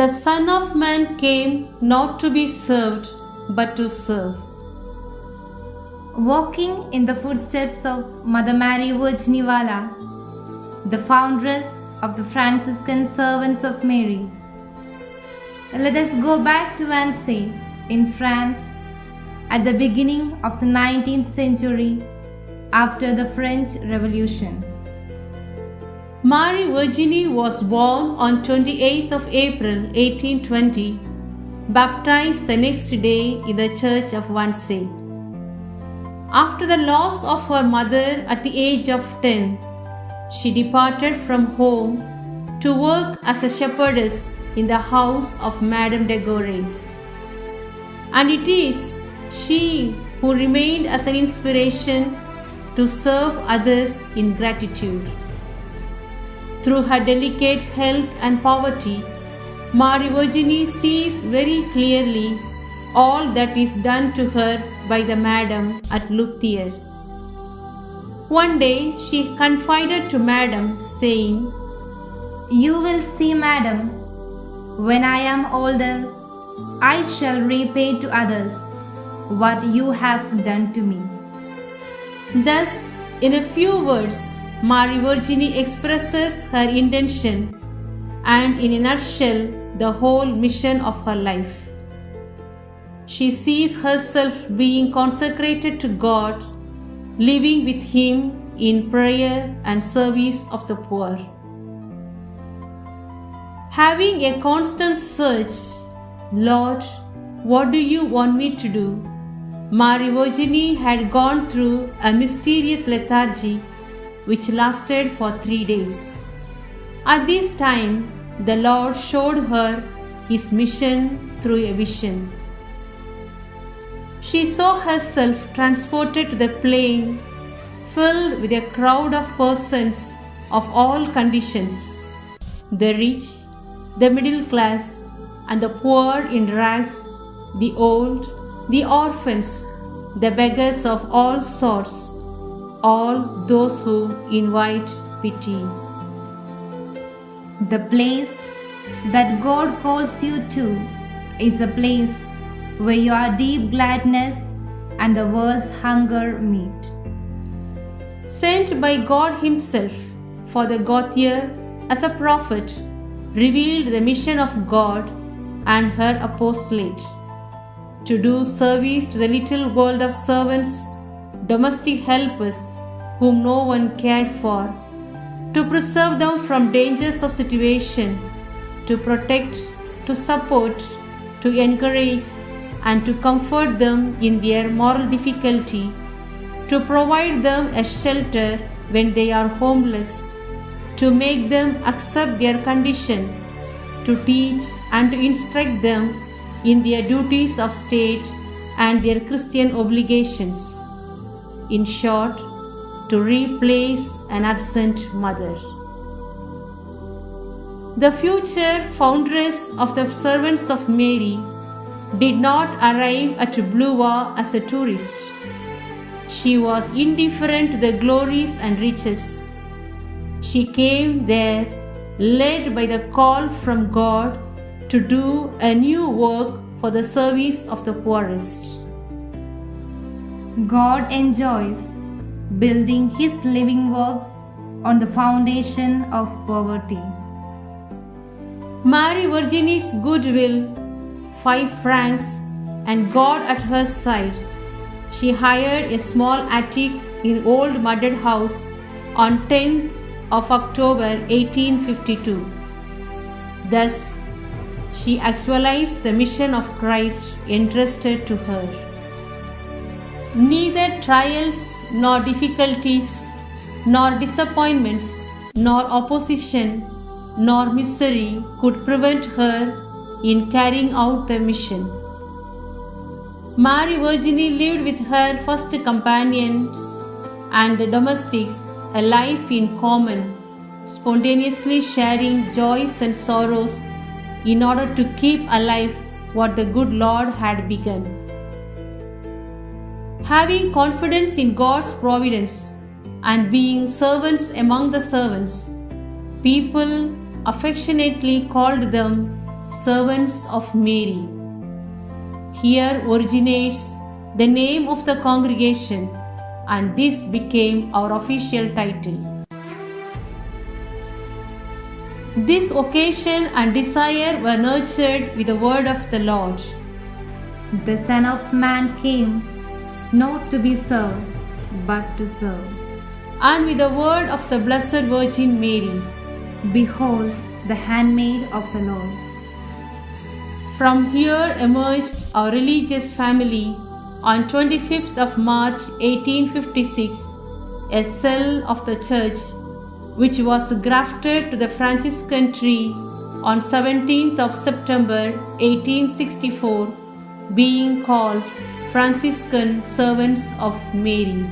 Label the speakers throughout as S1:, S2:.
S1: The Son of Man came not to be served, but to serve.
S2: Walking in the footsteps of Mother Mary Virginiwala, the foundress of the Franciscan Servants of Mary, let us go back to Annecy in France at the beginning of the 19th century after the French Revolution.
S1: Marie Virginie was born on 28th of April 1820, baptized the next day in the church of Wannsee. After the loss of her mother at the age of 10, she departed from home to work as a shepherdess in the house of Madame de Gore. And it is she who remained as an inspiration to serve others in gratitude. Through her delicate health and poverty, Marie Virginie sees very clearly all that is done to her by the Madame at Luthier. One day she confided to Madame, saying,
S2: "You will see, Madame, when I am older, I shall repay to others what you have done to me."
S1: Thus, in a few words, Marie Virginie expresses her intention and, in a nutshell, the whole mission of her life. She sees herself being consecrated to God, living with Him in prayer and service of the poor. Having a constant search, "Lord, what do you want me to do?" Marie Virginie had gone through a mysterious lethargy which lasted for 3 days. At this time, the Lord showed her His mission through a vision. She saw herself transported to the plain filled with a crowd of persons of all conditions, the rich, the middle class, and the poor in rags, the old, the orphans, the beggars of all sorts, all those who invite pity.
S2: The place that God calls you to is the place where your deep gladness and the world's hunger meet.
S1: Sent by God Himself, Fr.Gautier, as a prophet, revealed the mission of God and her apostolate to do service to the little world of servants, domestic helpers whom no one cared for, to preserve them from dangers of situation, to protect, to support, to encourage, and to comfort them in their moral difficulty, to provide them a shelter when they are homeless, to make them accept their condition, to teach and to instruct them in their duties of state and their Christian obligations. In short, to replace an absent mother. The future foundress of the Servants of Mary did not arrive at Blois as a tourist. She was indifferent to the glories and riches. She came there led by the call from God to do a new work for the service of the poorest.
S2: God enjoys building His living works on the foundation of poverty.
S1: Marie Virginie's goodwill, 5 francs, and God at her side, she hired a small attic in old mudded house on 10th of October 1852. Thus, she actualized the mission of Christ entrusted to her. Neither trials nor difficulties, nor disappointments, nor opposition, nor misery could prevent her in carrying out the mission. Marie Virginie lived with her first companions and the domestics a life in common, spontaneously sharing joys and sorrows in order to keep alive what the good Lord had begun. Having confidence in God's providence and being servants among the servants, people affectionately called them Servants of Mary. Here originates the name of the congregation, and this became our official title. This occasion and desire were nurtured with the word of the Lord.
S2: The Son of Man came not to be served, but to serve.
S1: And with the word of the Blessed Virgin Mary.
S2: Behold, the handmaid of the Lord.
S1: From here emerged our religious family on 25th of March 1856, a cell of the Church which was grafted to the Franciscan tree on 17th of September 1864, being called Franciscan Servants of Mary.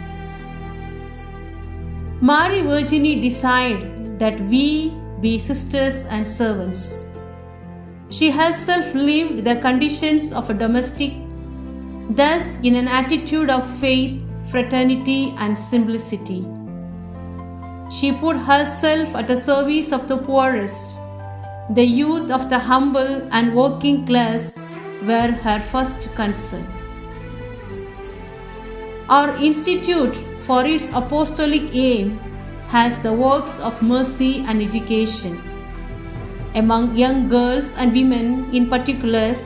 S1: Mary Virginie desired that we be sisters and servants. She herself lived the conditions of a domestic, thus in an attitude of faith, fraternity, and simplicity. She put herself at the service of the poorest. The youth of the humble and working class were her first concern. Our institute, for its apostolic aim, has the works of mercy and education. Among young girls and women in particular,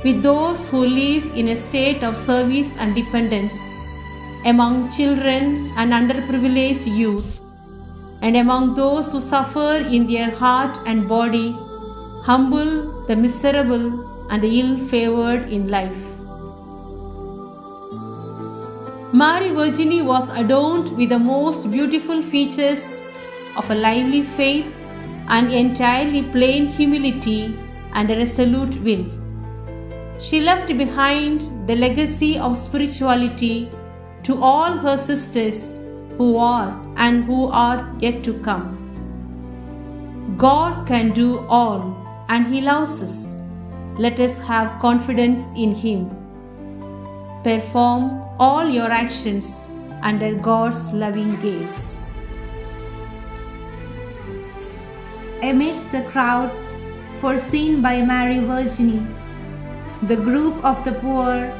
S1: with those who live in a state of service and dependence, among children and underprivileged youths, and among those who suffer in their heart and body, humble, the miserable, and the ill-favored in life. Mary Virginie was adorned with the most beautiful features of a lively faith, an entirely plain humility, and a resolute will. She left behind the legacy of spirituality to all her sisters who are and who are yet to come. God can do all, and He loves us. Let us have confidence in Him. Perform all your actions under God's loving gaze.
S2: Amidst the crowd foreseen by Mary Virginie, the group of the poor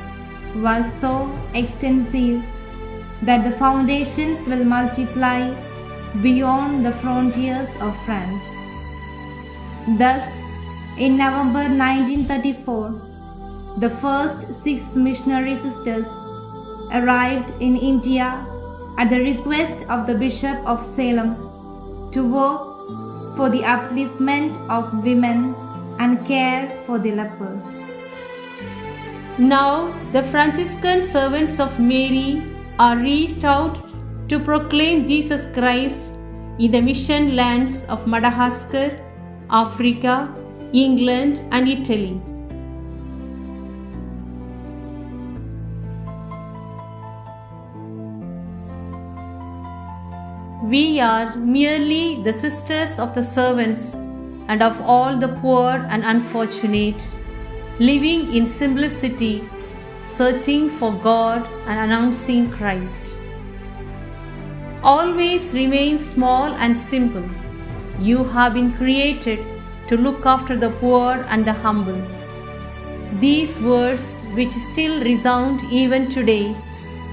S2: was so extensive that the foundations will multiply beyond the frontiers of France. Thus, in November 1934, the first 6 missionary sisters arrived in India at the request of the Bishop of Salem to work for the upliftment of women and care for the lepers.
S1: Now, the Franciscan servants of Mary are reached out to proclaim Jesus Christ in the mission lands of Madagascar, Africa, England, and Italy. We are merely the sisters of the servants and of all the poor and unfortunate, living in simplicity, searching for God and announcing Christ. Always remain small and simple. You have been created to look after the poor and the humble. These words, which still resound even today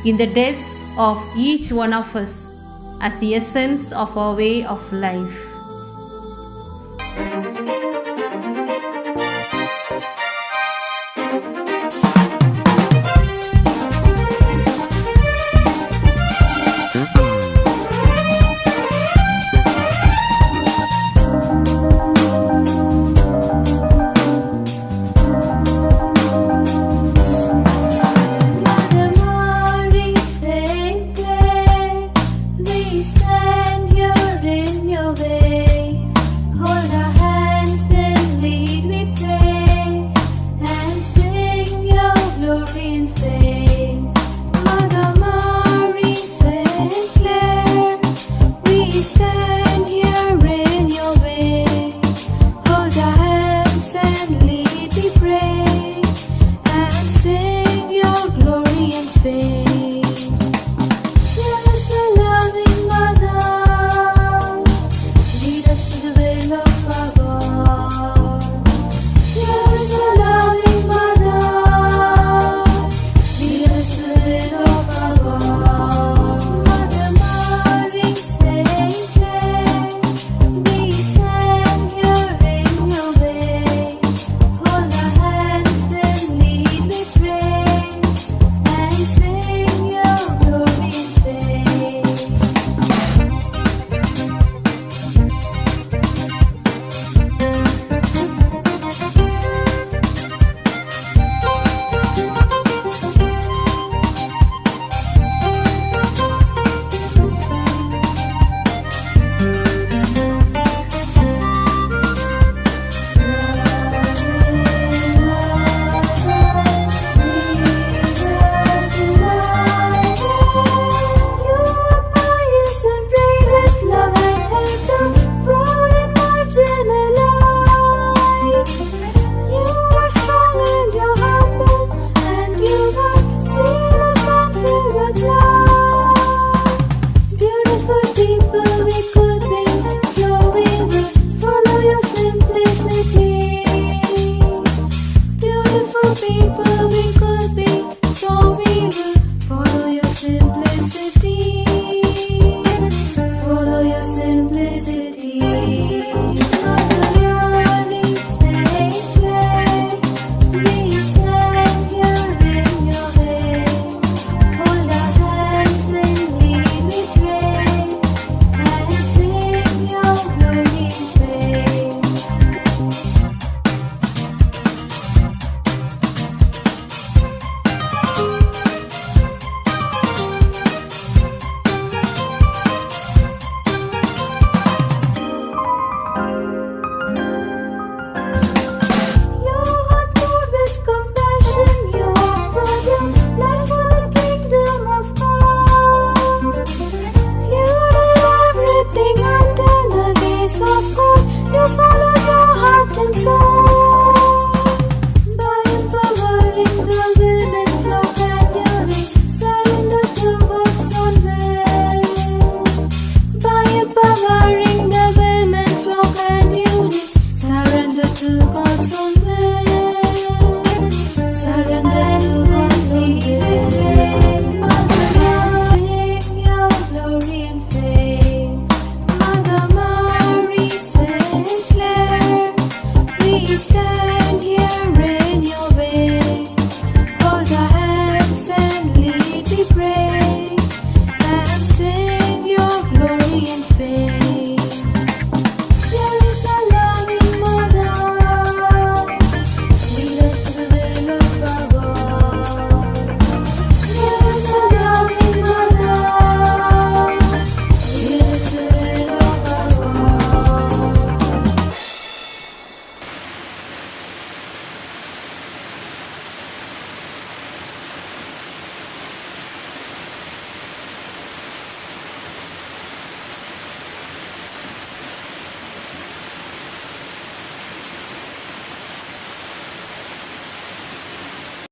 S1: in the depths of each one of us, as the essence of our way of life.